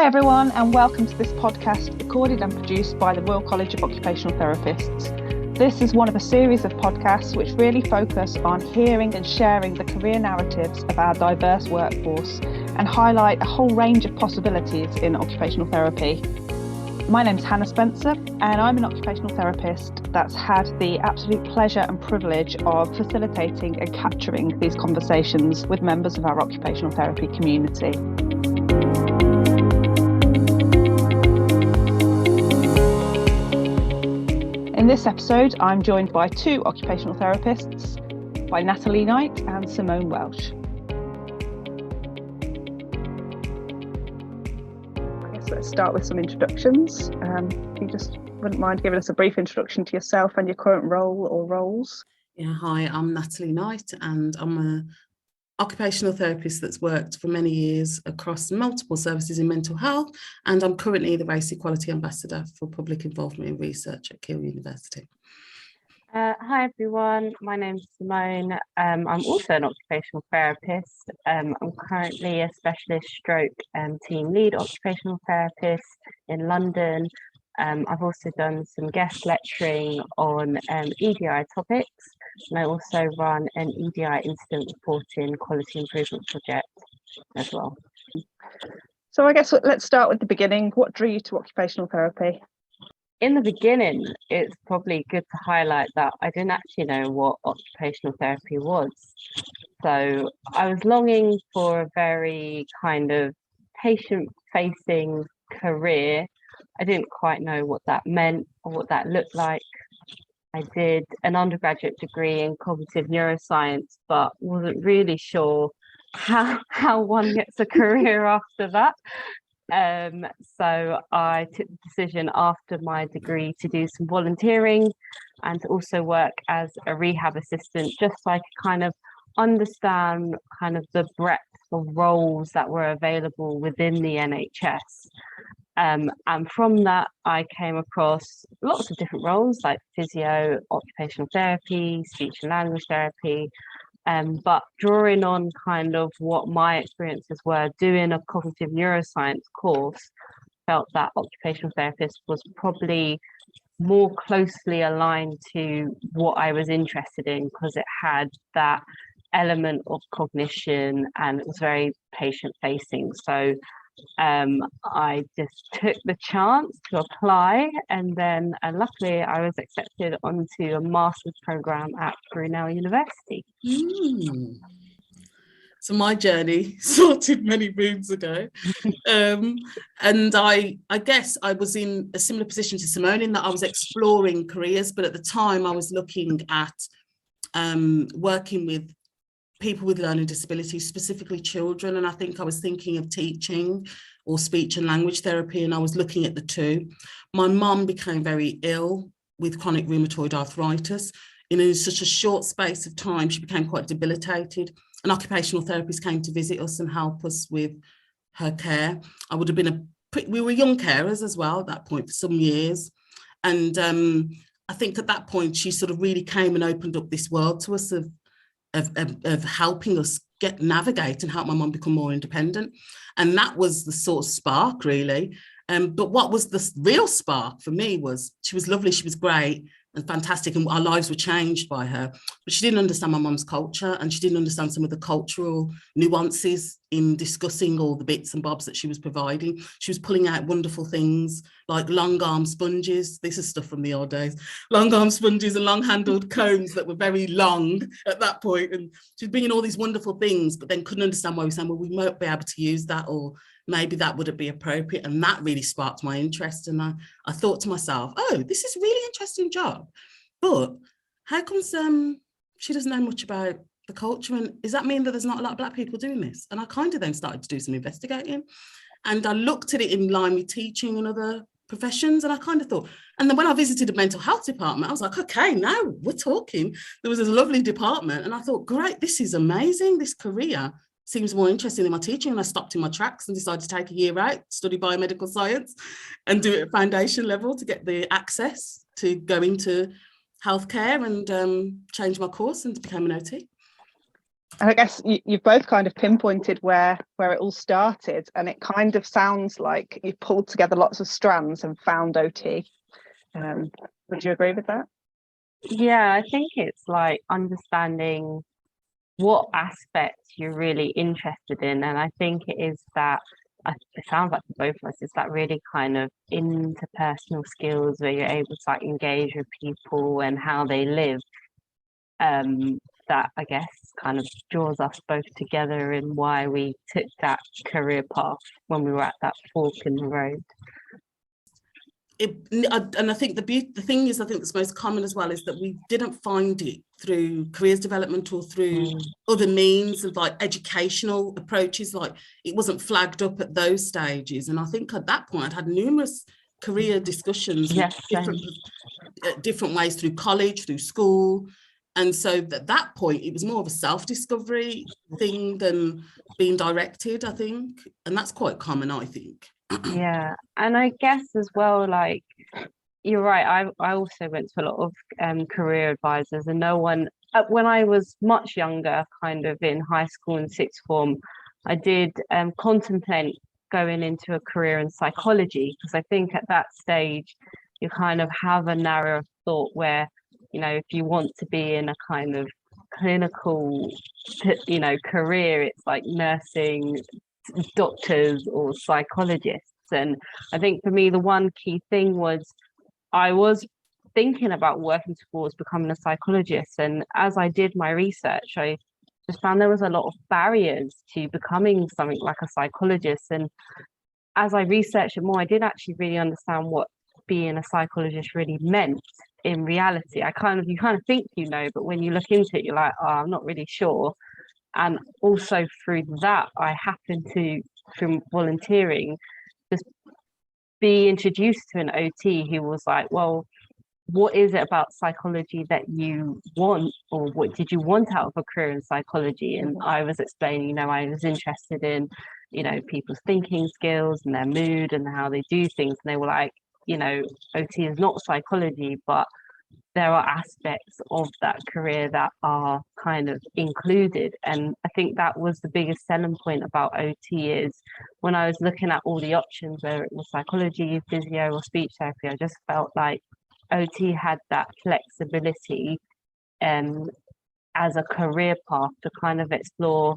Hi everyone, and welcome to this podcast recorded and produced by the Royal College of Occupational Therapists. This is one of a series of podcasts which really focus on hearing and sharing the career narratives of our diverse workforce and highlight a whole range of possibilities in occupational therapy. My name's Hannah Spencer, and I'm an occupational therapist that's had the absolute pleasure and privilege of facilitating and capturing these conversations with members of our occupational therapy community. In this episode, I'm joined by two occupational therapists, by Natalie Knight and Simone Welch. I guess let's start with some introductions. If you just wouldn't mind giving us a brief introduction to yourself and your current role or roles. Yeah, hi, I'm Natalie Knight and I'm an occupational therapist that's worked for many years across multiple services in mental health, and I'm currently the Race Equality Ambassador for Public Involvement in Research at Keele University. Hi everyone, my name's Simone. I'm also an occupational therapist. I'm currently a specialist stroke team lead occupational therapist in London. I've also done some guest lecturing on EDI topics, and I also run an EDI incident reporting quality improvement project as well. So I guess let's start with the beginning. What drew you to occupational therapy? In the beginning, it's probably good to highlight that I didn't actually know what occupational therapy was. So I was longing for a very kind of patient-facing career. I didn't quite know what that meant or what that looked like. I did an undergraduate degree in cognitive neuroscience, but wasn't really sure how one gets a career after that. So I took the decision after my degree to do some volunteering and to also work as a rehab assistant, just so I could kind of understand kind of the breadth of roles that were available within the NHS. And from that, I came across lots of different roles like physio, occupational therapy, speech and language therapy, but drawing on kind of what my experiences were doing a cognitive neuroscience course, felt that occupational therapist was probably more closely aligned to what I was interested in, because it had that element of cognition and it was very patient facing. So I just took the chance to apply, and then luckily I was accepted onto a master's program at Brunel University. So my journey started many moons ago, and I guess I was in a similar position to Simone in that I was exploring careers, but at the time I was looking at working with people with learning disabilities, specifically children, and I think I was thinking of teaching or speech and language therapy, and I was looking at the two. My mum became very ill with chronic rheumatoid arthritis. In such a short space of time, she became quite debilitated. An occupational therapist came to visit us and help us with her care. I would have been we were young carers as well at that point for some years, and I think at that point she sort of really came and opened up this world to us of helping us navigate and help my mum become more independent. And that was the sort of spark, really. But what was the real spark for me was she was lovely, she was great and fantastic, and our lives were changed by her. But she didn't understand my mum's culture, and she didn't understand some of the cultural nuances in discussing all the bits and bobs that she was providing. She was pulling out wonderful things like long arm sponges. This is stuff from the old days. Long arm sponges and long handled combs that were very long at that point. And she was bringing all these wonderful things, but then couldn't understand why we were saying, well, we might be able to use that, or maybe that would be appropriate. And that really sparked my interest. And I thought to myself, oh, this is a really interesting job, but how comes she doesn't know much about the culture? And does that mean that there's not a lot of Black people doing this? And I kind of then started to do some investigating, and I looked at it in line with teaching and other professions, and I kind of thought, and then when I visited the mental health department, I was like, okay, now we're talking. There was a lovely department, and I thought, great, this is amazing. This career seems more interesting than my teaching. And I stopped in my tracks and decided to take a year out, study biomedical science and do it at foundation level to get the access to go into healthcare and change my course and become an OT. And I guess you've both kind of pinpointed where it all started, and it kind of sounds like you've pulled together lots of strands and found OT. Would you agree with that? Yeah, I think it's like understanding what aspects you're really interested in. And I think it is that, it sounds like for both of us, it's that really kind of interpersonal skills where you're able to like engage with people and how they live. That I guess kind of draws us both together in why we took that career path when we were at that fork in the road. And I think the thing is, I think that's most common as well, is that we didn't find it through careers development or through other means of like educational approaches. Like it wasn't flagged up at those stages. And I think at that point I'd had numerous career discussions with different ways, through college, through school. And so at that point it was more of a self-discovery thing than being directed, I think. And that's quite common, I think. Yeah, and I guess as well, like you're right, I also went to a lot of career advisors, and no one, when I was much younger, kind of in high school and sixth form, I did contemplate going into a career in psychology, because I think at that stage you kind of have a narrow thought where, you know, if you want to be in a kind of clinical, you know, career, it's like nursing, doctors or psychologists. And I think for me the one key thing was I was thinking about working towards becoming a psychologist, and as I did my research I just found there was a lot of barriers to becoming something like a psychologist. And as I researched it more, I didn't actually really understand what being a psychologist really meant in reality. You kind of think you know, but when you look into it you're like, oh, I'm not really sure. And also through that, I happened to, from volunteering, just be introduced to an OT who was like, well, what is it about psychology that you want, or what did you want out of a career in psychology? And I was explaining, you know, I was interested in, you know, people's thinking skills and their mood and how they do things. And they were like, you know, OT is not psychology, but there are aspects of that career that are kind of included. And I think that was the biggest selling point about OT, is when I was looking at all the options, whether it was psychology, physio or speech therapy, I just felt like OT had that flexibility as a career path to kind of explore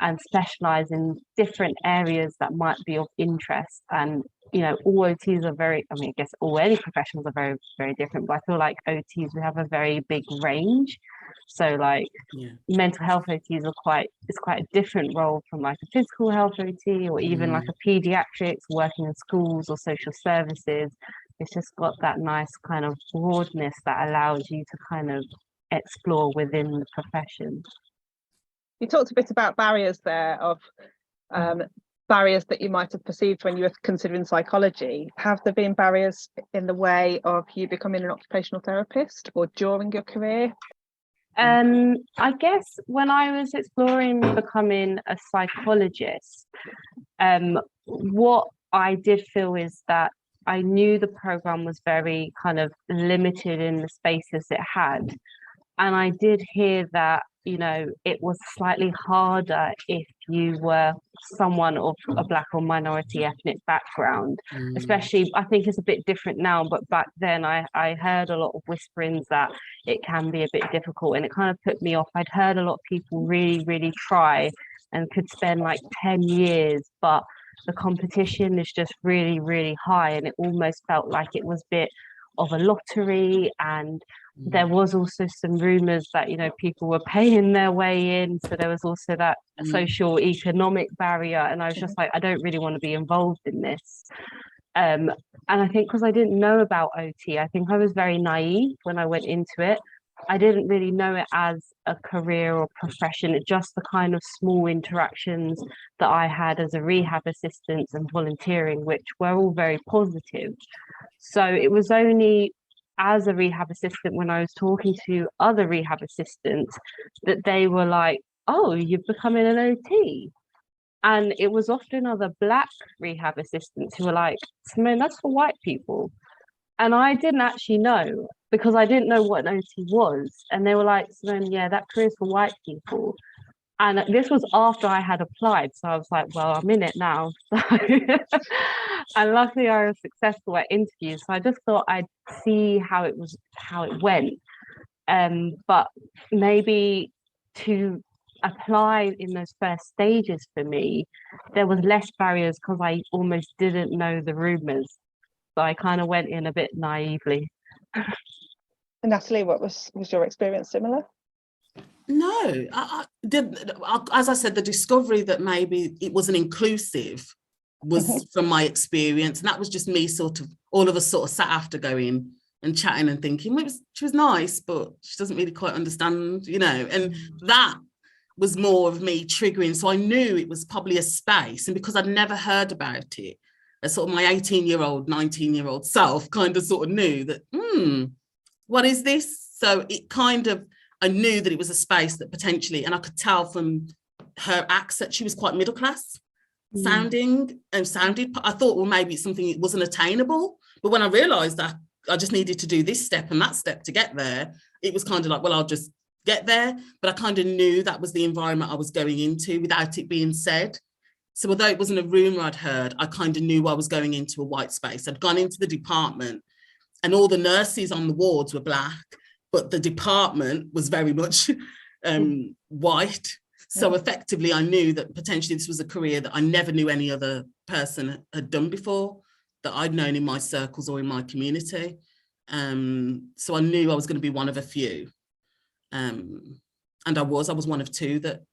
and specialize in different areas that might be of interest. And you know, all OTs are very, I mean, I guess all any professionals are very, very different, but I feel like OTs, we have a very big range. So like mental health OTs it's quite a different role from like a physical health OT, or even like a pediatrics working in schools or social services. It's just got that nice kind of broadness that allows you to kind of explore within the profession. You talked a bit about barriers there, of barriers that you might have perceived when you were considering psychology. Have there been barriers in the way of you becoming an occupational therapist or during your career? I guess when I was exploring becoming a psychologist, what I did feel is that I knew the program was very kind of limited in the spaces it had. And I did hear that, you know, it was slightly harder if you were someone of a Black or minority ethnic background, especially, I think it's a bit different now, but back then I heard a lot of whisperings that it can be a bit difficult, and it kind of put me off. I'd heard a lot of people really, really try and could spend like 10 years, but the competition is just really, really high, and it almost felt like it was a bit of a lottery. And there was also some rumors that, you know, people were paying their way in, so there was also that social economic barrier, and I was just like, I don't really want to be involved in this. And I think because I didn't know about OT, I think I was very naive when I went into it. I didn't really know it as a career or profession. It's just the kind of small interactions that I had as a rehab assistant and volunteering, which were all very positive. So it was only as a rehab assistant, when I was talking to other rehab assistants, that they were like, oh, you're becoming an OT. And it was often other Black rehab assistants who were like, Simone, that's for white people. And I didn't actually know, because I didn't know what an OT was. And they were like, Simone, yeah, that career is for white people. And this was after I had applied. So I was like, well, I'm in it now. So and luckily I was successful at interviews. So I just thought I'd see how it went. But maybe to apply in those first stages for me, there was less barriers because I almost didn't know the rumors. So I kind of went in a bit naively. Natalie, was your experience similar? No, as I said, the discovery that maybe it wasn't inclusive was from my experience, and that was just me sort of, all of us sort of sat after going and chatting and thinking, well, she was nice, but she doesn't really quite understand, you know, and that was more of me triggering. So I knew it was probably a space, and because I'd never heard about it, as sort of my 18-year-old, 19-year-old self kind of sort of knew that, what is this? So it kind of, I knew that it was a space that potentially, and I could tell from her accent, she was quite middle class sounding and sounded. I thought, well, maybe it's something that wasn't attainable. But when I realised that I just needed to do this step and that step to get there, it was kind of like, well, I'll just get there. But I kind of knew that was the environment I was going into without it being said. So although it wasn't a rumour I'd heard, I kind of knew I was going into a white space. I'd gone into the department and all the nurses on the wards were black, but the department was very much white. So effectively, I knew that potentially this was a career that I never knew any other person had done before, that I'd known in my circles or in my community. So I knew I was going to be one of a few. And I was one of two that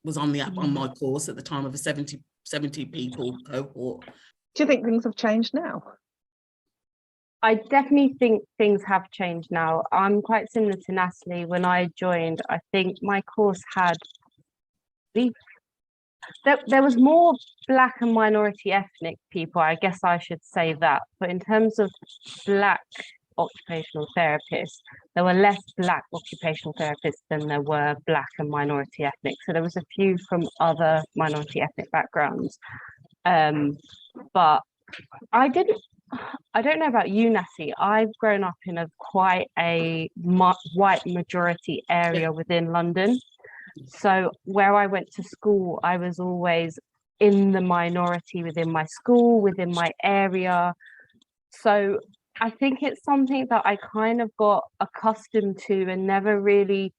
was on my course at the time of a 70 people cohort. Do you think things have changed now? I definitely think things have changed now. I'm quite similar to Natalie. When I joined, I think my course had, there was more Black and minority ethnic people, I guess I should say that. But in terms of Black occupational therapists, there were less Black occupational therapists than there were Black and minority ethnic. So there was a few from other minority ethnic backgrounds. But I don't know about you, Natty. I've grown up in quite a white majority area within London. So where I went to school, I was always in the minority within my school, within my area. So I think it's something that I kind of got accustomed to and never really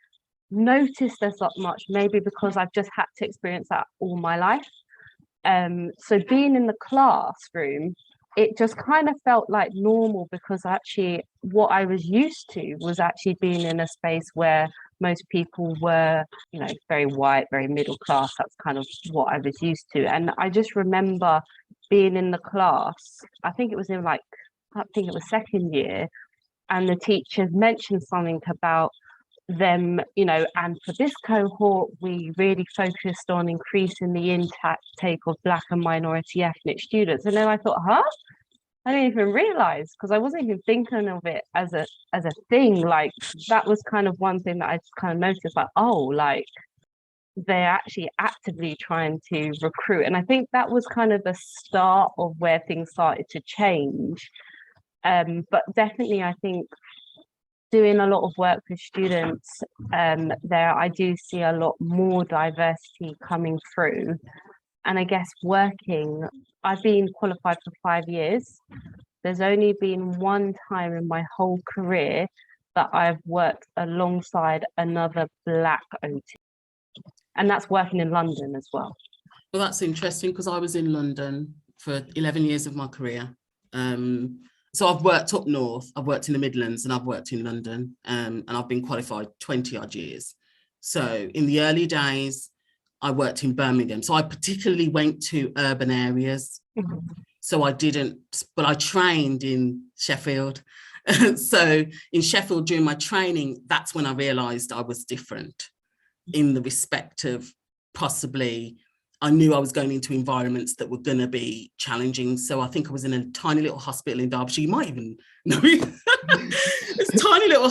noticed as much, maybe because I've just had to experience that all my life. So being in the classroom, it just kind of felt like normal, because actually what I was used to was actually being in a space where most people were, you know, very white, very middle class. That's kind of what I was used to. And I just remember being in the class, I think it was second year, and the teacher mentioned something about them, you know, and for this cohort, we really focused on increasing the intake of Black and minority ethnic students. And then I thought, I didn't even realize, because I wasn't even thinking of it as a thing. Like, that was kind of one thing that I just kind of noticed, like, oh, like they're actually actively trying to recruit. And I think that was kind of the start of where things started to change. But definitely, I think doing a lot of work with students, there I do see a lot more diversity coming through. And I guess I've been qualified for 5 years. There's only been one time in my whole career that I've worked alongside another Black OT. And that's working in London as well. Well, that's interesting, because I was in London for 11 years of my career. So I've worked up north, I've worked in the Midlands, and I've worked in London, and I've been qualified 20 odd years. So in the early days, I worked in Birmingham. So I particularly went to urban areas. So I trained in Sheffield. So in Sheffield, during my training, that's when I realised I was different, in the respect of possibly, I knew I was going into environments that were going to be challenging. So I think I was in a tiny little hospital in Derbyshire. You might even know it. This tiny little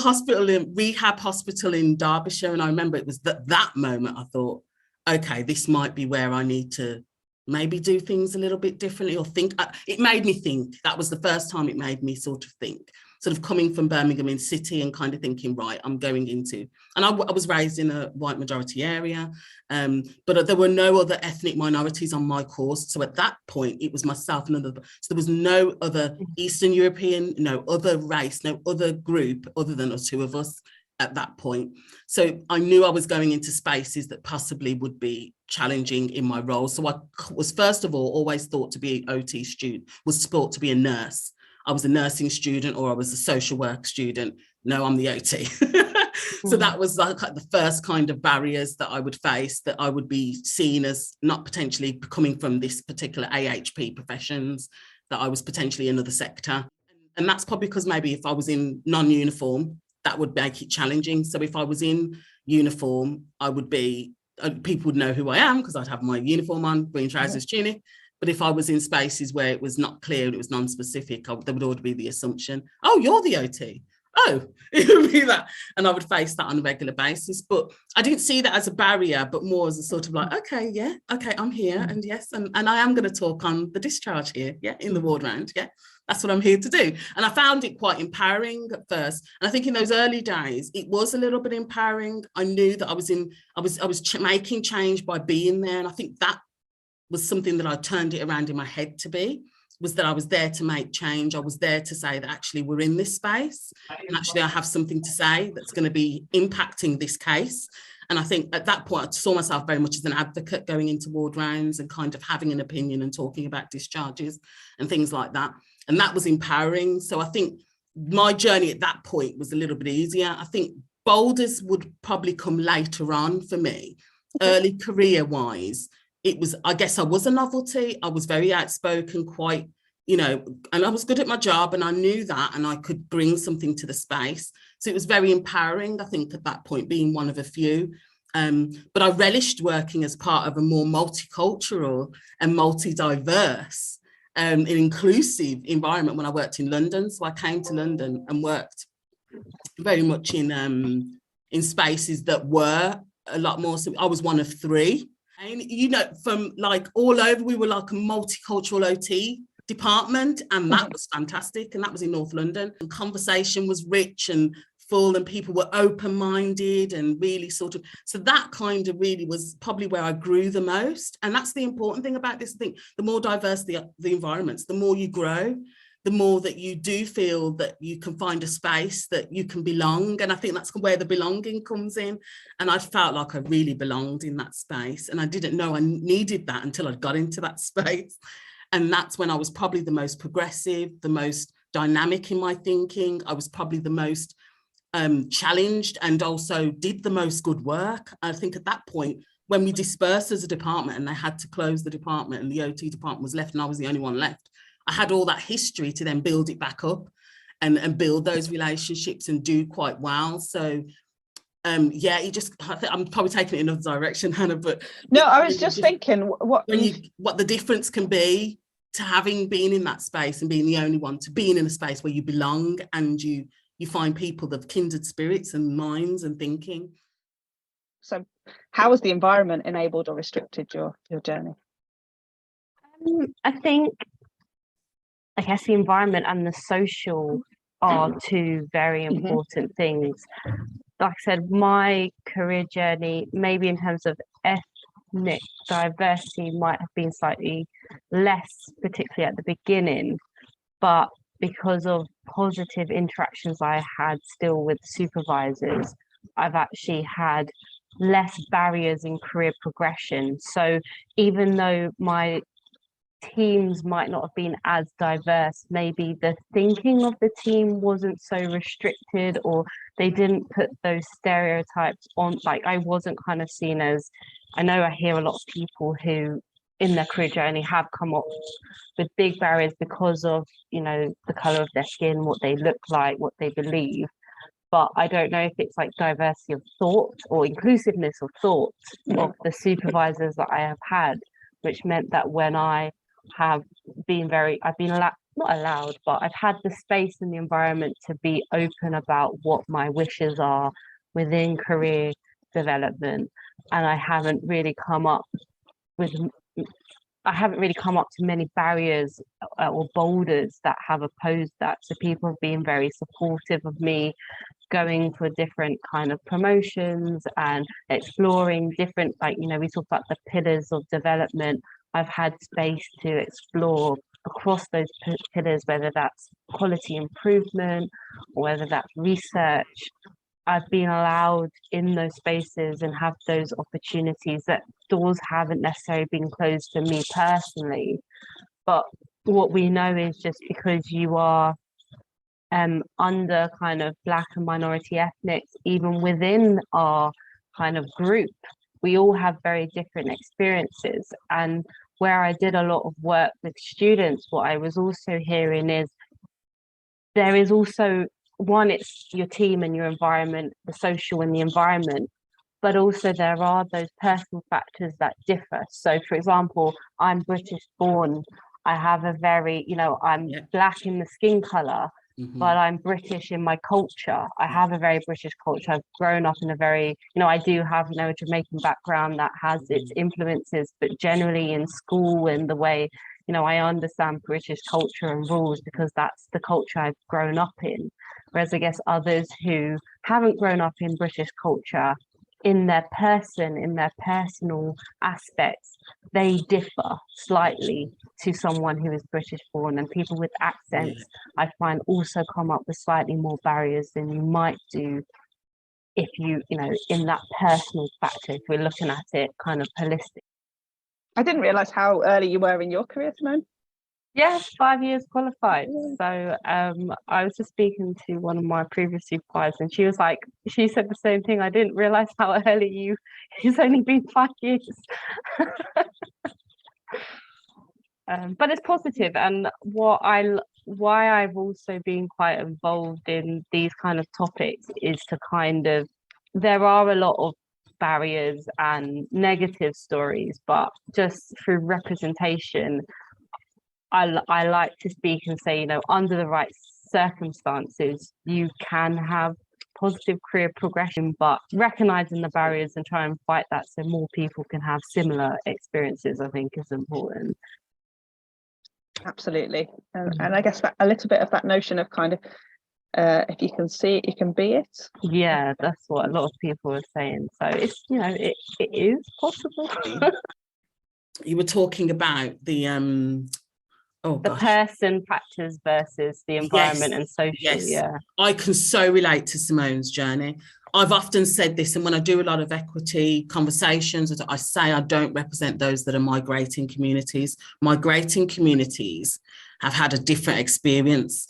rehab hospital in Derbyshire. And I remember it was that moment I thought, okay, this might be where I need to maybe do things a little bit differently, or think. It made me think. That was the first time it made me sort of think. sort of coming from Birmingham in city and kind of thinking, right, I'm going into, and I was raised in a white majority area, but there were no other ethnic minorities on my course. So at that point, it was myself and another, so there was no other Eastern European, no other race, no other group other than us, two of us at that point. So I knew I was going into spaces that possibly would be challenging in my role. So I was, first of all, always thought to be an OT student, was thought to be a nurse. I was a nursing student or I was a social work student. No, I'm the OT. So that was like the first kind of barriers that I would face, that I would be seen as not potentially coming from this particular AHP professions, that I was potentially another sector. And that's probably because maybe if I was in non-uniform, that would make it challenging. So if I was in uniform, I would be, people would know who I am because I'd have my uniform on, green trousers, tunic. But if I was in spaces where it was not clear and it was non-specific, there would already be the assumption, oh, you're the OT. Oh, it would be that. And I would face that on a regular basis. But I didn't see that as a barrier, but more as a sort of like, okay, yeah, okay, I'm here. And yes, and I am going to talk on the discharge here, yeah, in the ward round, yeah. That's what I'm here to do. And I found it quite empowering at first. And I think in those early days, it was a little bit empowering. I knew that I was making change by being there. And I think that was something that I turned it around in my head to be, was that I was there to make change. I was there to say that actually we're in this space and actually I have something to say that's going to be impacting this case. And I think at that point, I saw myself very much as an advocate going into ward rounds and kind of having an opinion and talking about discharges and things like that. And that was empowering. So I think my journey at that point was a little bit easier. I think boulders would probably come later on for me. Early career wise, it was, I guess I was a novelty. I was very outspoken, quite, you know, and I was good at my job and I knew that and I could bring something to the space. So it was very empowering, I think, at that point, being one of a few. But I relished working as part of a more multicultural and multi-diverse an inclusive environment when I worked in London. So I came to London and worked very much in spaces that were a lot more. So I was one of three. And, you know, from like all over, we were like a multicultural OT department, and that was fantastic. And that was in North London. And conversation was rich and full, and people were open-minded and really sort of, so that kind of really was probably where I grew the most. And that's the important thing about this thing. The more diverse the environments, the more you grow, the more that you do feel that you can find a space that you can belong. And I think that's where the belonging comes in. And I felt like I really belonged in that space. And I didn't know I needed that until I got into that space. And that's when I was probably the most progressive, the most dynamic in my thinking. I was probably the most challenged and also did the most good work. I think at that point, when we dispersed as a department and they had to close the department and the OT department was left and I was the only one left, I had all that history to then build it back up and build those relationships and do quite well. So yeah, I'm probably taking it in another direction, Hannah, but no, I was just thinking what the difference can be to having been in that space and being the only one, to being in a space where you belong and you find people of kindred spirits and minds and thinking. So how has the environment enabled or restricted your journey? I think, I guess the environment and the social are two very important things. Like I said, my career journey, maybe in terms of ethnic diversity, might have been slightly less, particularly at the beginning, but because of positive interactions I had still with supervisors, I've actually had less barriers in career progression. So even though my teams might not have been as diverse, maybe the thinking of the team wasn't so restricted, or they didn't put those stereotypes on. Like, I wasn't kind of seen as, I know I hear a lot of people who in their career journey have come up with big barriers because of, you know, the color of their skin, what they look like, what they believe. But I don't know if it's like diversity of thought or inclusiveness of thought of the supervisors that I have had, which meant that when I have been I've been not allowed, but I've had the space and the environment to be open about what my wishes are within career development. And I haven't really come up with I haven't really come up to many barriers or boulders that have opposed that. So people have been very supportive of me going for different kind of promotions and exploring different, like, you know, we talk about the pillars of development. I've had space to explore across those pillars, whether that's quality improvement or whether that's research. I've been allowed in those spaces and have those opportunities that doors haven't necessarily been closed for me personally. But what we know is just because you are under kind of Black and minority ethnics, even within our kind of group, we all have very different experiences. And where I did a lot of work with students, what I was also hearing is there is also, one, it's your team and your environment, the social and the environment, but also there are those personal factors that differ. So for example, I'm British born, I have a very, you know, I'm Black in the skin color, but I'm British in my culture. I have a very British culture. I've grown up in a very, you know, I do have, you know, a Jamaican background that has its influences, but generally in school and the way, you know, I understand British culture and rules because that's the culture I've grown up in. Whereas I guess others who haven't grown up in British culture, in their person, in their personal aspects, they differ slightly to someone who is British born. And people with accents, I find, also come up with slightly more barriers than you might do if you know, in that personal factor, if we're looking at it kind of holistic. I didn't realise how early you were in your career, Simone. Yes, 5 years qualified. So I was just speaking to one of my previous supervisors, and she was like, she said the same thing. I didn't realise how early it's only been 5 years. But it's positive, and why I've also been quite involved in these kind of topics is to kind of, there are a lot of barriers and negative stories, but just through representation, I like to speak and say, you know, under the right circumstances, you can have positive career progression, but recognizing the barriers and try and fight that so more people can have similar experiences, I think, is important. Absolutely. And I guess that a little bit of that notion of kind of if you can see it, you can be it. Yeah, that's what a lot of people are saying. So it's, you know, it is possible. You were talking about the person factors versus the environment and social. Yeah, I can so relate to Simone's journey. I've often said this, and when I do a lot of equity conversations, I say I don't represent those that are migrating communities. Migrating communities have had a different experience.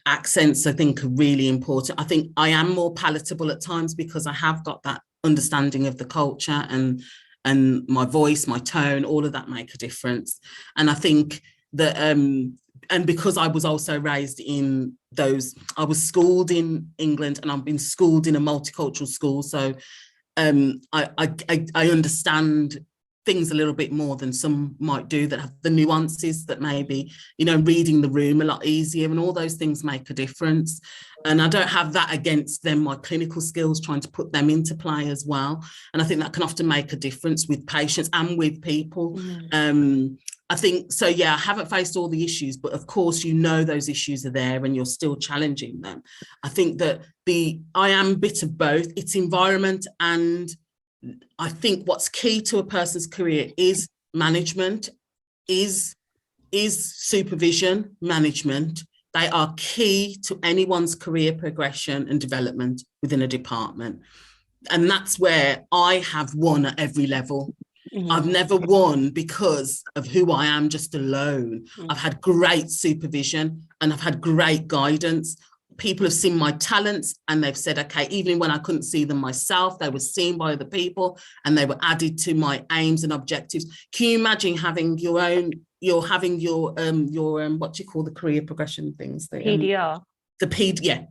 Accents, I think, are really important. I think I am more palatable at times because I have got that understanding of the culture, and my voice, my tone, all of that make a difference. And I think that and because I was also raised in those, I was schooled in England and I've been schooled in a multicultural school, so I understand things a little bit more than some might do, that have the nuances that maybe, you know, reading the room a lot easier, and all those things make a difference. And I don't have that against them, my clinical skills, trying to put them into play as well. And I think that can often make a difference with patients and with people. I think so, yeah, I haven't faced all the issues, but of course, you know, those issues are there and you're still challenging them. I think that I am a bit of both. It's environment, and I think what's key to a person's career is management, is supervision, management. They are key to anyone's career progression and development within a department. And that's where I have won at every level. I've never won because of who I am just alone. I've had great supervision and I've had great guidance. People have seen my talents and they've said, okay, even when I couldn't see them myself, they were seen by other people and they were added to my aims and objectives. Can you imagine having your own, you're having your what do you call the career progression things? PDR.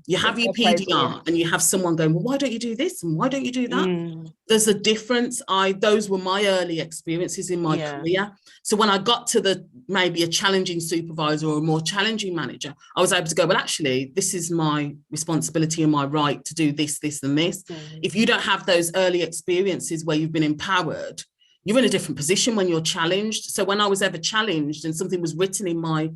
You have your PDR and you have someone going, well, why don't you do this? And why don't you do that? There's a difference. Those were my early experiences in my career. So when I got to maybe a challenging supervisor or a more challenging manager, I was able to go, well, actually, this is my responsibility and my right to do this, this, and this. If you don't have those early experiences where you've been empowered, you're in a different position when you're challenged. So when I was ever challenged and something was written in my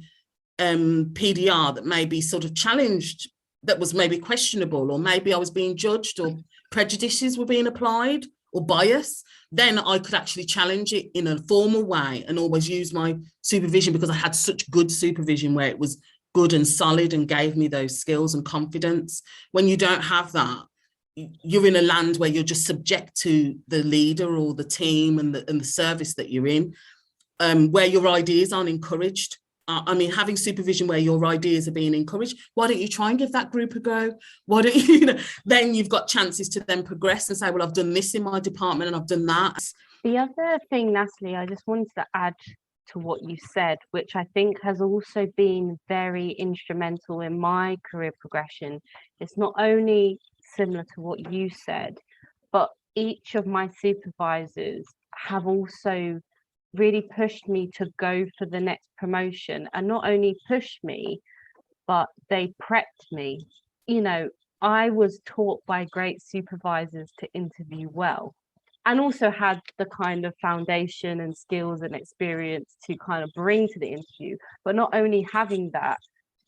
PDR that maybe sort of challenged, that was maybe questionable, or maybe I was being judged, or prejudices were being applied, or bias, then I could actually challenge it in a formal way and always use my supervision, because I had such good supervision where it was good and solid and gave me those skills and confidence. When you don't have that, you're in a land where you're just subject to the leader or the team and the service that you're in, where your ideas aren't encouraged. I mean, having supervision where your ideas are being encouraged, why don't you try and give that group a go? Why don't you, then you've got chances to then progress and say, well, I've done this in my department and I've done that. The other thing, Natalie, I just wanted to add to what you said, which I think has also been very instrumental in my career progression. It's not only similar to what you said, but each of my supervisors have also really pushed me to go for the next promotion, and not only pushed me, but they prepped me. You know, I was taught by great supervisors to interview well, and also had the kind of foundation and skills and experience to kind of bring to the interview. But not only having that,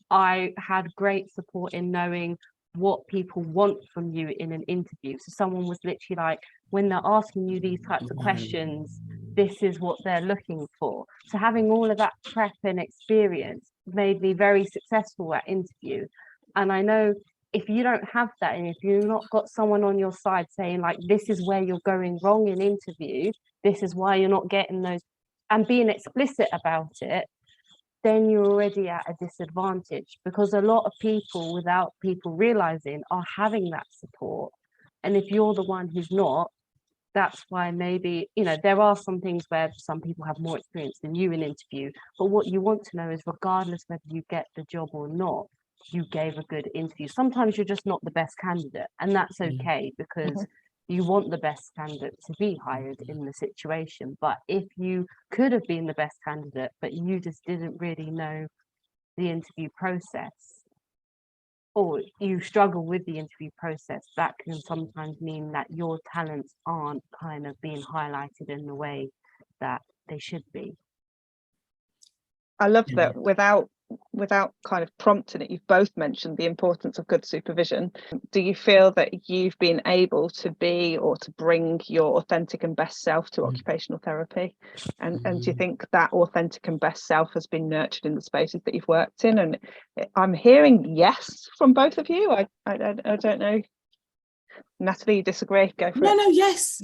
I had great support in knowing what people want from you in an interview. So someone was literally like, when they're asking you these types of questions, this is what they're looking for. So having all of that prep and experience made me very successful at interview. And I know if you don't have that, and if you've not got someone on your side saying like, this is where you're going wrong in interview, this is why you're not getting those, and being explicit about it, then you're already at a disadvantage, because a lot of people, without people realizing, are having that support. And if you're the one who's not, that's why maybe, you know, there are some things where some people have more experience than you in interview, but what you want to know is, regardless whether you get the job or not, you gave a good interview. Sometimes you're just not the best candidate, and that's okay, because you want the best candidate to be hired in the situation. But if you could have been the best candidate, but you just didn't really know the interview process, or you struggle with the interview process, that can sometimes mean that your talents aren't kind of being highlighted in the way that they should be. I love that without kind of prompting it, you've both mentioned the importance of good supervision. Do you feel that you've been able to be, or to bring, your authentic and best self to occupational therapy? And do you think that authentic and best self has been nurtured in the spaces that you've worked in? And I'm hearing yes from both of you. I don't know. Natalie, you disagree? Go for it. No, yes.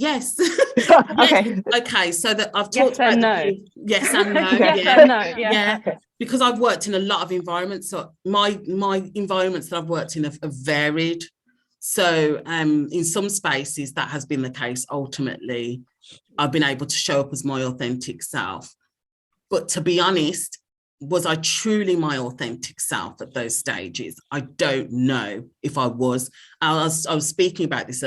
Okay, so that I've talked Yes and about no. Yes and no. Yes and no. Yeah. Because I've worked in a lot of environments, so my environments that I've worked in have varied. So in some spaces that has been the case. Ultimately, I've been able to show up as my authentic self. But to be honest, was I truly my authentic self at those stages? I don't know if I was. I was speaking about this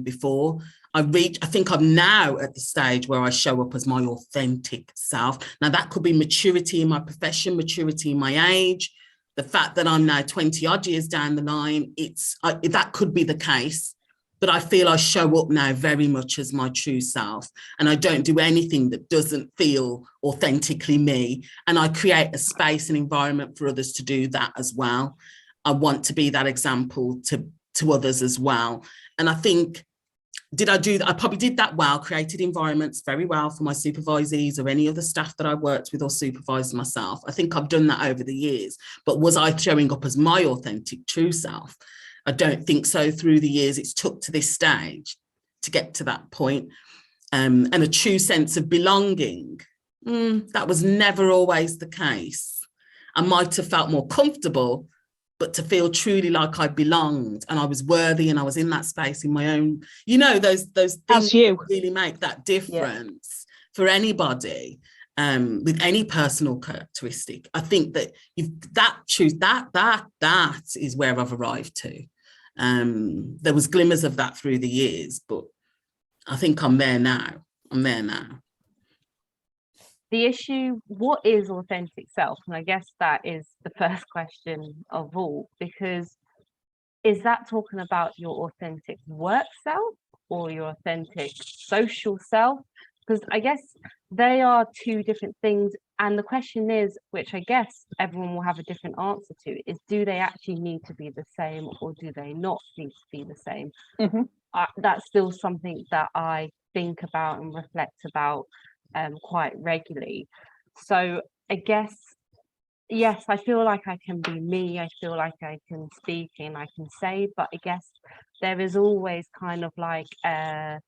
before. I think I'm now at the stage where I show up as my authentic self. Now, that could be maturity in my profession, maturity in my age, the fact that I'm now 20 odd years down the line. That could be the case. But I feel I show up now very much as my true self, and I don't do anything that doesn't feel authentically me. And I create a space and environment for others to do that as well. I want to be that example to others as well. And I think, did I do that? I probably did that well, created environments very well for my supervisees or any other staff that I worked with or supervised myself. I think I've done that over the years. But was I showing up as my authentic true self? I don't think so. Through the years, it's took to this stage to get to that point. And a true sense of belonging, that was never always the case. I might have felt more comfortable, but to feel truly like I belonged and I was worthy and I was in that space in my own, those things really make that difference for anybody. With any personal characteristic. I think that that is where I've arrived to. There was glimmers of that through the years, but I think I'm there now. The issue, what is authentic self? And I guess that is the first question of all, because is that talking about your authentic work self or your authentic social self? because I guess they are two different things. And the question is, which I guess everyone will have a different answer to, is do they actually need to be the same, or do they not need to be the same? That's still something that I think about and reflect about quite regularly. So I guess, yes, I feel like I can be me. I feel like I can speak and I can say, but I guess there is always kind of like not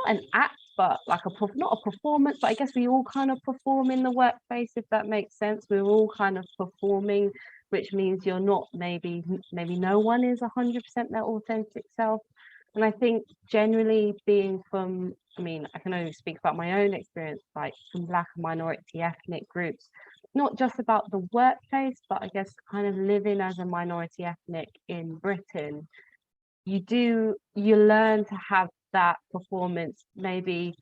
an act, but like not a performance, but I guess we all kind of perform in the workplace, if that makes sense. We're all kind of performing, which means you're not, maybe no one is 100% their authentic self. And I think generally being from, I mean, I can only speak about my own experience, like from Black and minority ethnic groups, not just about the workplace, but I guess kind of living as a minority ethnic in Britain, you learn to have that performance maybe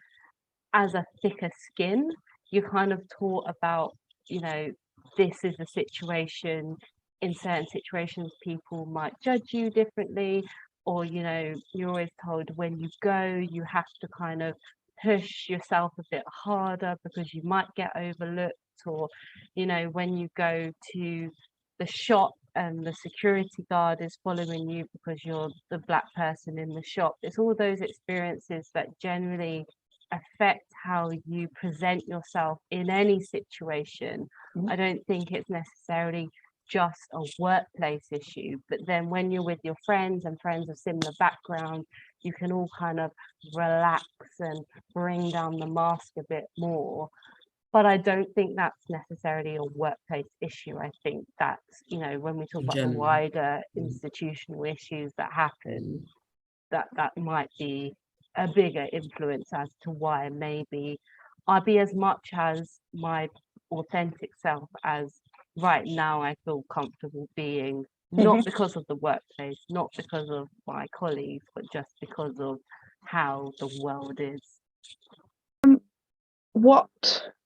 as a thicker skin. You're kind of taught about, you know, this is the situation. In certain situations, people might judge you differently, or, you know, you're always told when you go, you have to kind of push yourself a bit harder because you might get overlooked, or, you know, when you go to the shop and the security guard is following you because you're the Black person in the shop. It's all those experiences that generally affect how you present yourself in any situation. I don't think it's necessarily just a workplace issue, but then when you're with your friends and friends of similar background, you can all kind of relax and bring down the mask a bit more. But I don't think that's necessarily a workplace issue. I think that's, you know, when we talk about the wider institutional issues that happen, that might be a bigger influence as to why maybe I'll be as much as my authentic self as right now I feel comfortable being, not because of the workplace, not because of my colleagues, but just because of how the world is. What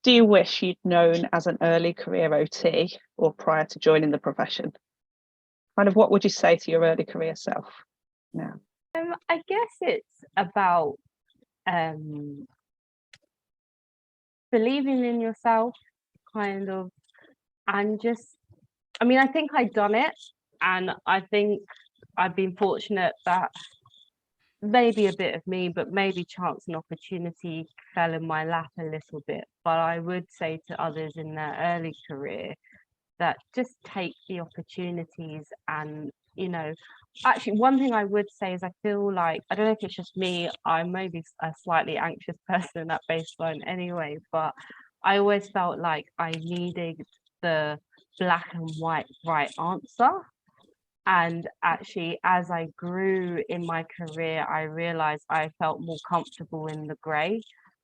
do you wish you'd known as an early career OT or prior to joining the profession? Kind of what would you say to your early career self now? I guess it's about believing in yourself, kind of, and just, I mean, I think I'd done it, and I think I've been fortunate that maybe a bit of me, but maybe chance and opportunity fell in my lap a little bit. But I would say to others in their early career that just take the opportunities. And, you know, actually one thing I would say is I feel like, I don't know if it's just me, I'm maybe a slightly anxious person at baseline anyway, but I always felt like I needed the black and white right answer. And actually, as I grew in my career, I realized I felt more comfortable in the gray,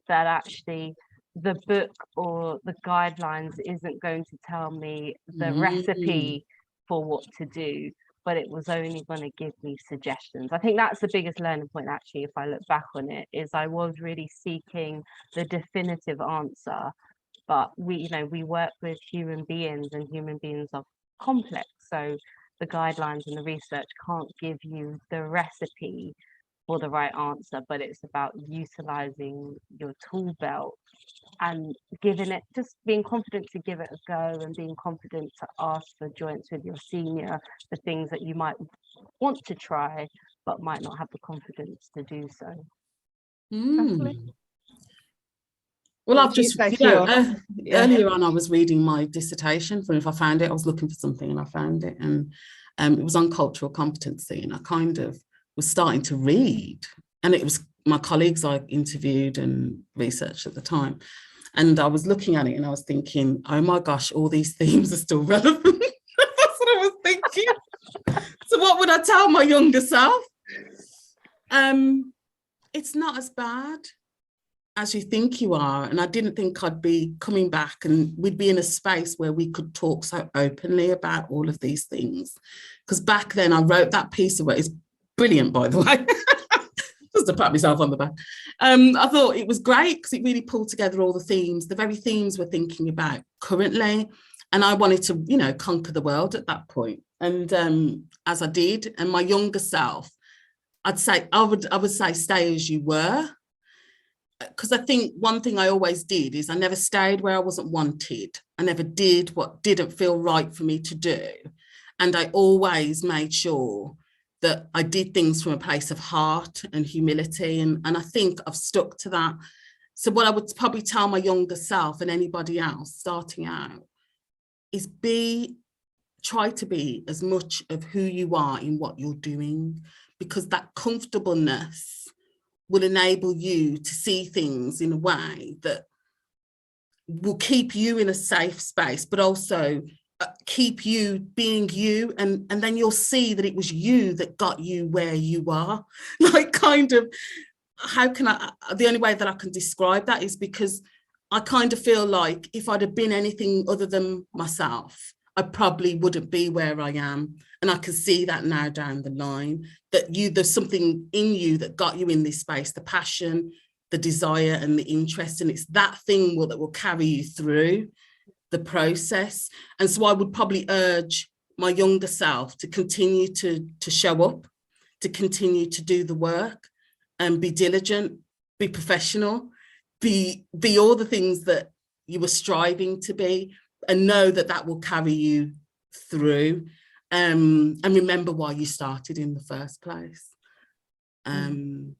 that actually the book or the guidelines isn't going to tell me the recipe for what to do, but it was only going to give me suggestions. I think that's the biggest learning point, actually, if I look back on it, is I was really seeking the definitive answer. But we work with human beings, and human beings are complex. So the guidelines and the research can't give you the recipe for the right answer, but it's about utilizing your tool belt and giving it, just being confident to give it a go, and being confident to ask for joints with your senior for things that you might want to try, but might not have the confidence to do so. Well, I've just, earlier on, I was reading my dissertation. For if I found it, I was looking for something and I found it, and it was on cultural competency, and I kind of was starting to read, and it was my colleagues I interviewed and researched at the time, and I was looking at it and I was thinking, oh my gosh, all these themes are still relevant. That's what I was thinking. So what would I tell my younger self? It's not as bad as you think you are. And I didn't think I'd be coming back and we'd be in a space where we could talk so openly about all of these things. Because back then I wrote that piece of it. It's brilliant, by the way, just to pat myself on the back. I thought it was great because it really pulled together all the themes, the very themes we're thinking about currently. And I wanted to, you know, conquer the world at that point. And as I did, and my younger self, I would say, stay as you were. because I think one thing I always did is I never stayed where I wasn't wanted. I never did what didn't feel right for me to do. And I always made sure that I did things from a place of heart and humility. And I think I've stuck to that. So what I would probably tell my younger self and anybody else starting out is try to be as much of who you are in what you're doing, because that comfortableness will enable you to see things in a way that will keep you in a safe space, but also keep you being you. And then you'll see that it was you that got you where you are. Like, kind of, the only way that I can describe that is because I kind of feel like if I'd have been anything other than myself, I probably wouldn't be where I am. And I can see that now down the line, that there's something in you that got you in this space, the passion, the desire and the interest. And it's that thing that will carry you through the process. And so I would probably urge my younger self to continue to show up, to continue to do the work and be diligent, be professional, be all the things that you were striving to be, and know that that will carry you through, and remember why you started in the first place.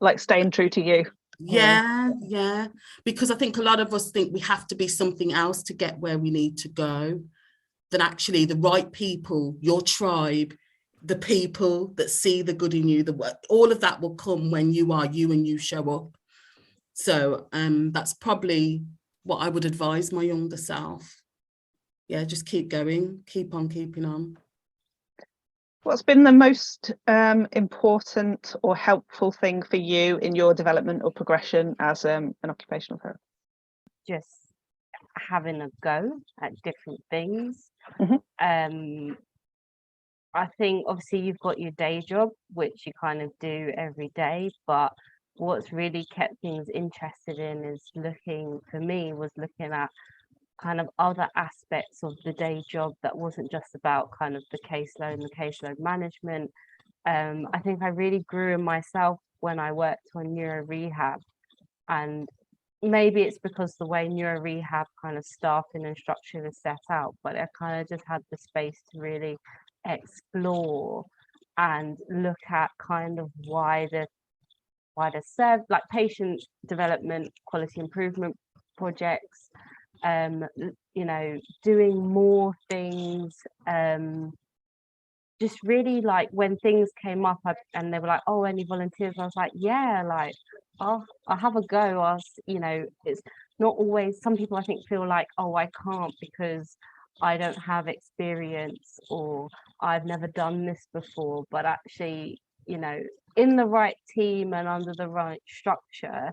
Like staying true to you. Yeah, because I think a lot of us think we have to be something else to get where we need to go, that actually the right people, your tribe, the people that see the good in you, all of that will come when you are you and you show up. So that's probably what I would advise my younger self. Yeah, just keep going, keep on keeping on. What's been the most important or helpful thing for you in your development or progression as an occupational therapist? Just having a go at different things. I think obviously you've got your day job, which you kind of do every day, but what's really kept things interested in is looking at kind of other aspects of the day job that wasn't just about kind of the caseload and the caseload management. I think I really grew in myself when I worked on neuro rehab, and maybe it's because the way neuro rehab kind of staffing and structure is set out, but I kind of just had the space to really explore and look at kind of wider like patient development, quality improvement projects, doing more things, just really like when things came up and they were like, oh, any volunteers? I was like, yeah, like I'll have a go. It's not always, some people I think feel like, oh, I can't because I don't have experience or I've never done this before, but actually, in the right team and under the right structure,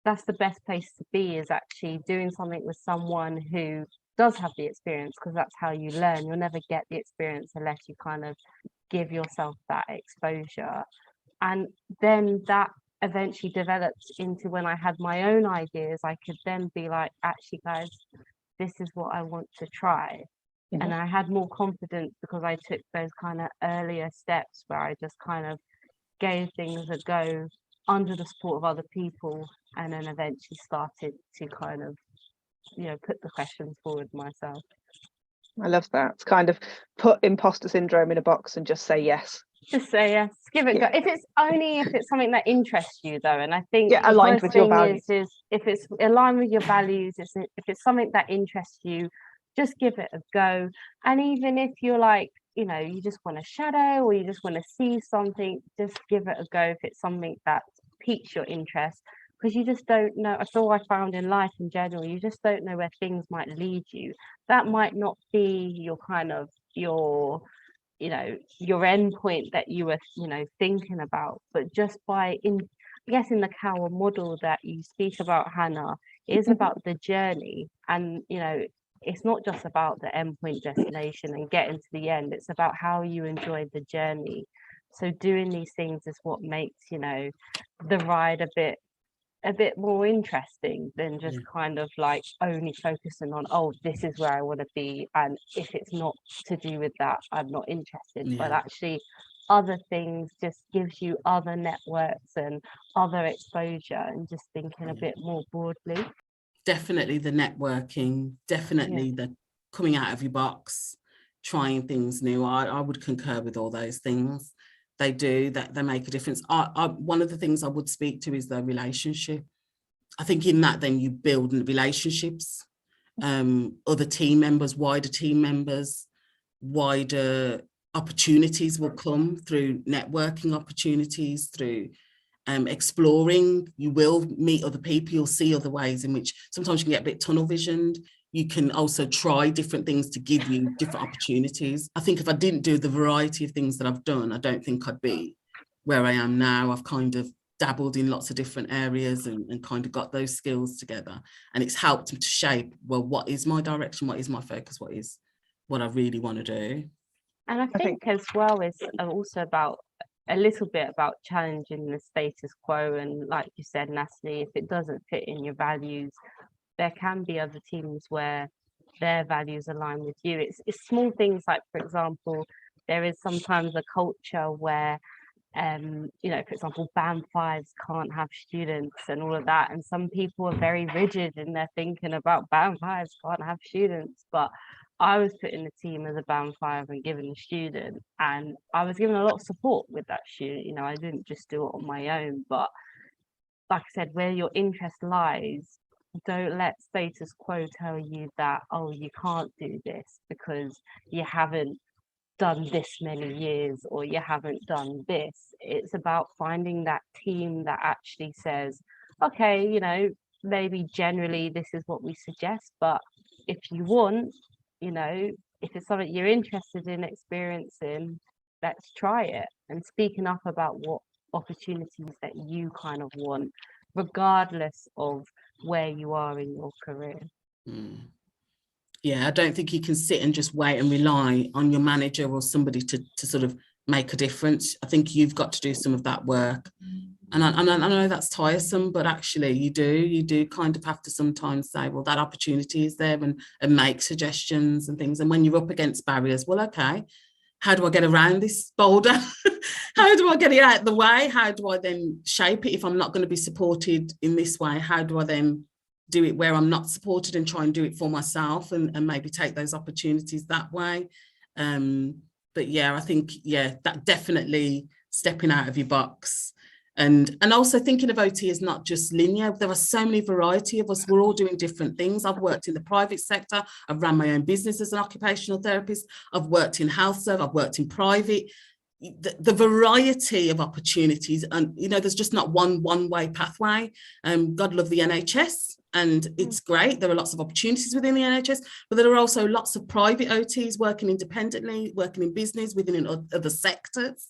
that's the best place to be, is actually doing something with someone who does have the experience, because that's how you learn. You'll never get the experience unless you kind of give yourself that exposure. And then that eventually developed into, when I had my own ideas, I could then be like, actually guys, this is what I want to try. And I had more confidence because I took those kind of earlier steps where I just kind of gave things a go under the support of other people, and then eventually started to kind of put the questions forward myself. I love that. It's kind of put imposter syndrome in a box and just say yes. Just say yes, give it a go. If it's something that interests you though, and I think aligned with your values. is if it's aligned with your values, if it's something that interests you, just give it a go. And even if you're like, you just want to shadow or you just want to see something, just give it a go if it's something that piques your interest, because you just don't know. That's all I found in life in general. You just don't know where things might lead you. That might not be your kind of your end point that you were thinking about, but just by in the Cower model that you speak about, Hannah, is about the journey. And it's not just about the endpoint destination and getting to the end, it's about how you enjoy the journey. So doing these things is what makes the ride a bit more interesting than just kind of like only focusing on, oh, this is where I want to be, and if it's not to do with that, I'm not interested. But actually other things just gives you other networks and other exposure, and just thinking a bit more broadly. Definitely the networking, definitely the coming out of your box, trying things new. I would concur with all those things. They do, that they make a difference. One of the things I would speak to is the relationship. I think in that then you build relationships, other team members, wider team members, wider opportunities will come through networking opportunities, through exploring. You will meet other people, you'll see other ways in which sometimes you can get a bit tunnel visioned. You can also try different things to give you different opportunities. I think if I didn't do the variety of things that I've done, I don't think I'd be where I am now. I've kind of dabbled in lots of different areas and kind of got those skills together. And it's helped me to shape, well, what is my direction? What is my focus? What is what I really want to do? And I think as well is also about a little bit about challenging the status quo. And like you said, Natalie, if it doesn't fit in your values, there can be other teams where their values align with you. It's small things like, for example, there is sometimes a culture where, you know, for example, band fives can't have students and all of that. And some people are very rigid in their thinking about band fives can't have students. But I was put in the team as a band five and given a student, and I was given a lot of support with that student. You know, I didn't just do it on my own, but like I said, where your interest lies, don't let status quo tell you that, oh, you can't do this because you haven't done this many years or you haven't done this. It's about finding that team that actually says, okay, you know, maybe generally this is what we suggest, but if you want, you know, if it's something you're interested in experiencing, let's try it. And speaking up about what opportunities that you kind of want, regardless of where you are in your career. Yeah, I don't think you can sit and just wait and rely on your manager or somebody to sort of make a difference. I think you've got to do some of that work. And I know that's tiresome, but actually you do kind of have to sometimes say, well, that opportunity is there, and make suggestions and things. And when you're up against barriers, well, okay, how do I get around this boulder? How do I get it out of the way? How do I then shape it? If I'm not going to be supported in this way, how do I then do it where I'm not supported and try and do it for myself and maybe take those opportunities that way? But yeah, I think, yeah, that definitely stepping out of your box. And also thinking of OT is not just linear. There are so many variety of us. We're all doing different things. I've worked in the private sector. I've run my own business as an occupational therapist. I've worked in health service. I've worked in private. The variety of opportunities, and you know, there's just not one way pathway. God love the NHS, and it's great. There are lots of opportunities within the NHS, but there are also lots of private OTs working independently, working in business, within other sectors.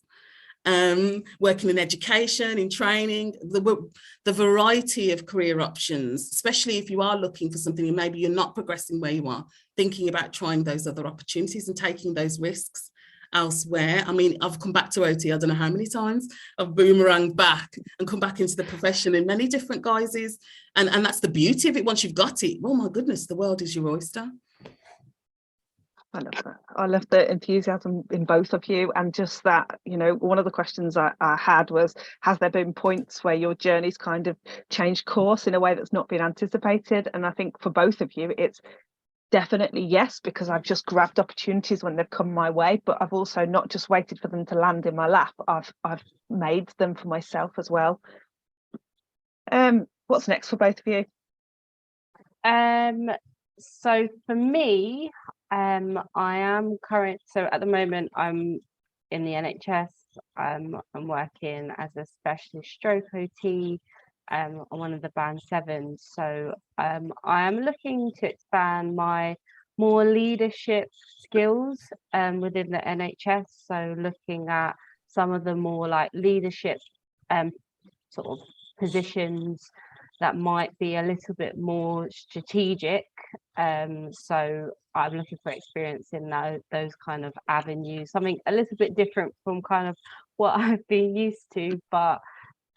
Working in education, in training, the variety of career options, especially if you are looking for something and maybe you're not progressing where you are, thinking about trying those other opportunities and taking those risks elsewhere. I mean, I've come back to OT, I don't know how many times. I've boomeranged back and come back into the profession in many different guises. And that's the beauty of it. Once you've got it, oh my goodness, the world is your oyster. I love that. I love the enthusiasm in both of you, and just that, you know, one of the questions I had was, has there been points where your journey's kind of changed course in a way that's not been anticipated? And I think for both of you, it's definitely yes, because I've just grabbed opportunities when they've come my way, but I've also not just waited for them to land in my lap. I've made them for myself as well. What's next for both of you? So for me, I am so at the moment I'm in the NHS. I'm working as a specialist stroke OT on one of the band 7s. So I am looking to expand my more leadership skills within the NHS. So looking at some of the more like leadership sort of positions that might be a little bit more strategic. So I'm looking for experience in those kind of avenues, something a little bit different from kind of what I've been used to, but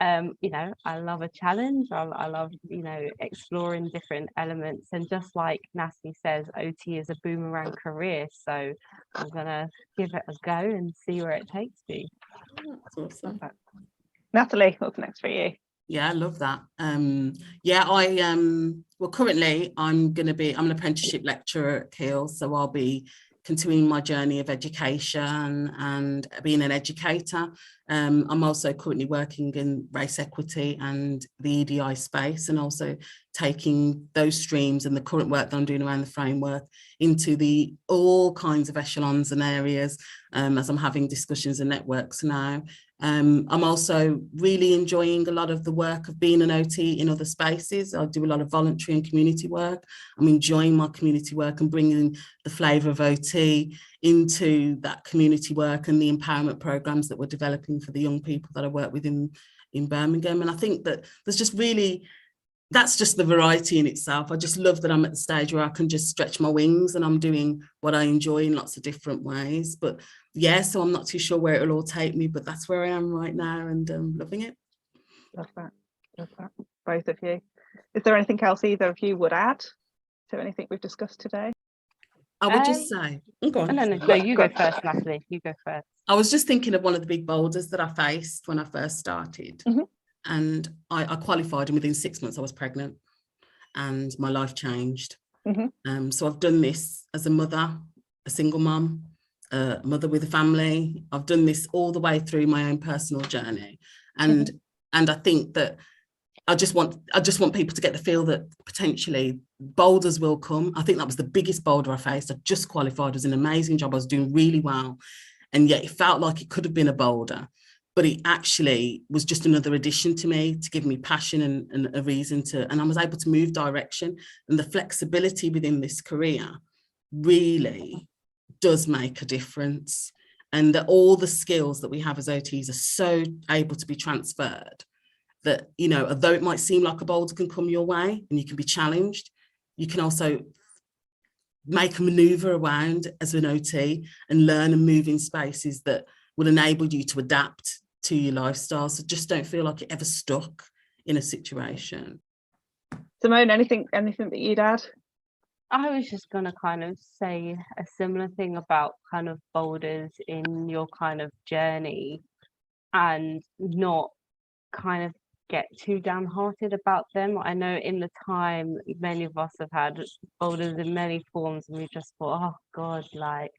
You know, I love a challenge. I love, you know, exploring different elements. And just like Natalie says, OT is a boomerang career. So I'm gonna give it a go and see where it takes me. That's awesome. Natalie, what's next for you? Yeah, I love that. Well, currently I'm an apprenticeship lecturer at Keele, so I'll be continuing my journey of education and being an educator. I'm also currently working in race equity and the EDI space, and also taking those streams and the current work that I'm doing around the framework into all kinds of echelons and areas, as I'm having discussions and networks now. I'm also really enjoying a lot of the work of being an OT in other spaces. I do a lot of voluntary and community work. I'm enjoying my community work and bringing the flavour of OT into that community work and the empowerment programs that we're developing for the young people that I work with in Birmingham. And I think that that's just the variety in itself. I just love that I'm at the stage where I can just stretch my wings and I'm doing what I enjoy in lots of different ways. But yeah, so I'm not too sure where it'll all take me, but that's where I am right now, and loving it. Love that. Love that. Both of you. Is there anything else either of you would add to anything we've discussed today? I would just say, go on. No, you go first, Natalie. You go first. I was just thinking of one of the big boulders that I faced when I first started. Mm-hmm. And I qualified, and within 6 months I was pregnant and my life changed. Mm-hmm. So I've done this as a mother, a single mum, a mother with a family. I've done this all the way through my own personal journey. And I think that I just want people to get the feel that potentially boulders will come. I think that was the biggest boulder I faced. I just qualified. It was an amazing job. I was doing really well. And yet it felt like it could have been a boulder. But it actually was just another addition to me to give me passion and a reason and I was able to move direction. And the flexibility within this career really does make a difference. And that all the skills that we have as OTs are so able to be transferred that, you know, although it might seem like a boulder can come your way and you can be challenged, you can also make a maneuver around as an OT and learn and move in spaces that will enable you to adapt to your lifestyle. So just don't feel like you're ever stuck in a situation. Simone, anything that you'd add? I was just going to kind of say a similar thing about kind of boulders in your kind of journey, and not kind of get too downhearted about them. I know in the time many of us have had boulders in many forms, and we just thought, oh God, like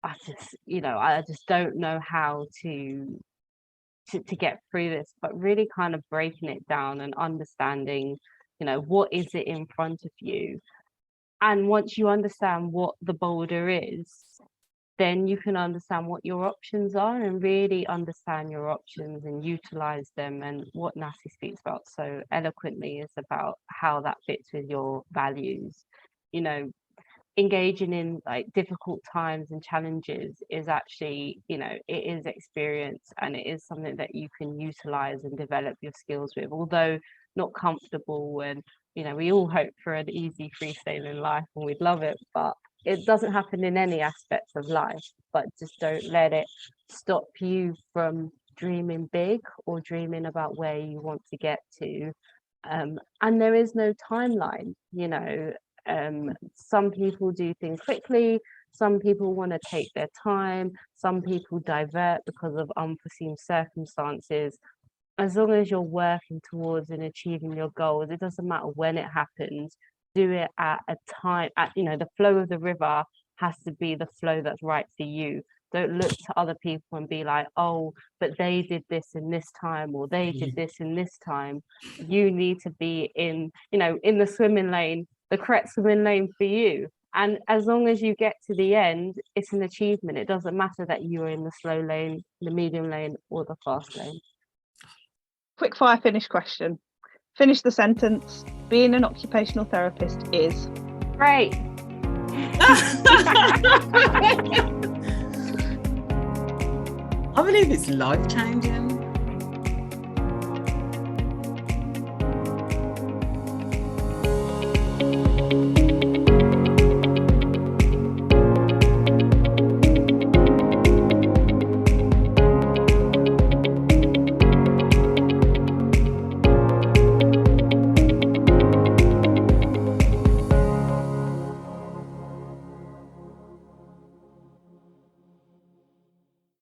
I just don't know how to get through this. But really kind of breaking it down and understanding, you know, what is it in front of you. And once you understand what the boulder is, then you can understand what your options are and really understand your options and utilize them. And what Natalie speaks about so eloquently is about how that fits with your values. You know, engaging in like difficult times and challenges is actually, you know, it is experience, and it is something that you can utilize and develop your skills with, although not comfortable. And, you know, we all hope for an easy free sailing life and we'd love it, but it doesn't happen in any aspects of life. But just don't let it stop you from dreaming big or dreaming about where you want to get to. And there is no timeline, you know. Some people do things quickly, some people want to take their time, some people divert because of unforeseen circumstances. As long as you're working towards and achieving your goals, it doesn't matter when it happens. Do it at a time, you know, the flow of the river has to be the flow that's right for you. Don't look to other people and be like, oh, but they did this in this time, or they did this in this time. You need to be in, you know, in the swimming lane, the correct swimming lane for you. And as long as you get to the end, it's an achievement. It doesn't matter that you're in the slow lane, the medium lane, or the fast lane. Quick fire finish question. Finish the sentence. Being an occupational therapist is great. I believe it's life-changing.